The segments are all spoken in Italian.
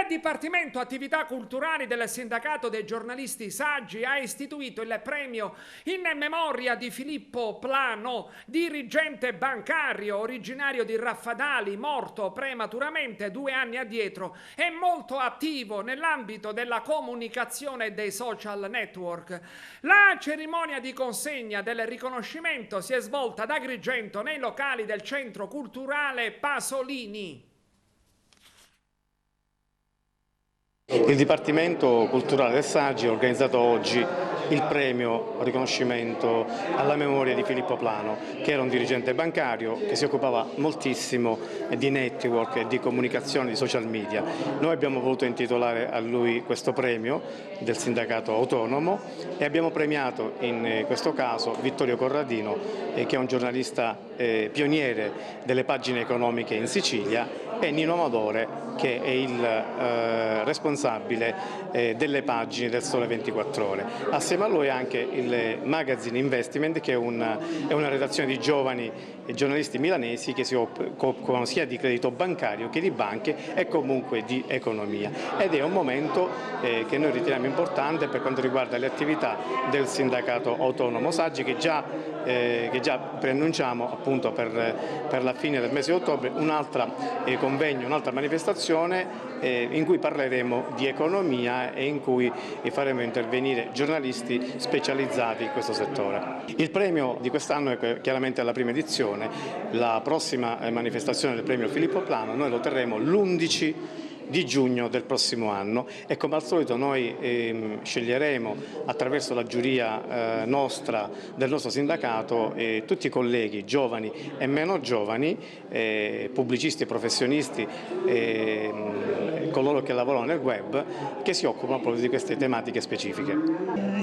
Dipartimento Attività Culturali del Sindacato dei Giornalisti Saggi ha istituito il premio in memoria di Filippo Plano, dirigente bancario originario di Raffadali, morto prematuramente 2 anni addietro e molto attivo nell'ambito della comunicazione e dei social network. La cerimonia di consegna del riconoscimento si è svolta ad Agrigento nei locali del Centro Culturale Pasolini. Il Dipartimento Culturale del Saggi ha organizzato oggi il premio riconoscimento alla memoria di Filippo Plano, che era un dirigente bancario che si occupava moltissimo di network e di comunicazione di social media. Noi abbiamo voluto intitolare a lui questo premio del sindacato autonomo e abbiamo premiato in questo caso Vittorio Corradino, che è un giornalista pioniere delle pagine economiche in Sicilia, e Nino Amadore, che è il responsabile delle pagine del Sole 24 Ore. Assieme a lui anche il Magazine Investment, che è una redazione di giovani giornalisti milanesi che si occupano sia di credito bancario che di banche e comunque di economia. Ed è un momento che noi riteniamo importante per quanto riguarda le attività del sindacato autonomo Saggi, che già preannunciamo appunto per la fine del mese di ottobre un altro convegno, un'altra manifestazione in cui parleremo di economia e in cui faremo intervenire giornalisti specializzati in questo settore. Il premio di quest'anno è chiaramente la prima edizione. La prossima manifestazione del premio Filippo Plano noi lo terremo l'11 di giugno del prossimo anno e come al solito noi sceglieremo attraverso la giuria del nostro sindacato tutti i colleghi giovani e meno giovani, pubblicisti e professionisti, coloro che lavorano nel web, che si occupano proprio di queste tematiche specifiche.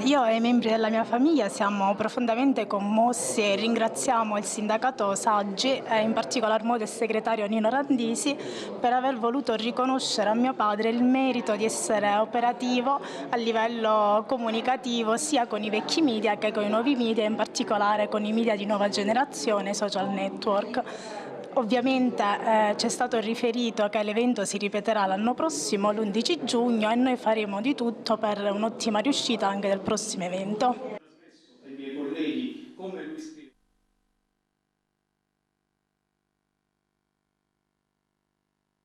Io e i membri della mia famiglia siamo profondamente commossi e ringraziamo il sindacato Saggi e in particolar modo il segretario Nino Randisi per aver voluto riconoscere a mio padre il merito di essere operativo a livello comunicativo sia con i vecchi media che con i nuovi media, in particolare con i media di nuova generazione, social network. Ovviamente ci è stato riferito che l'evento si ripeterà l'anno prossimo, l'11 giugno, e noi faremo di tutto per un'ottima riuscita anche del prossimo evento. Ai miei colleghi come lui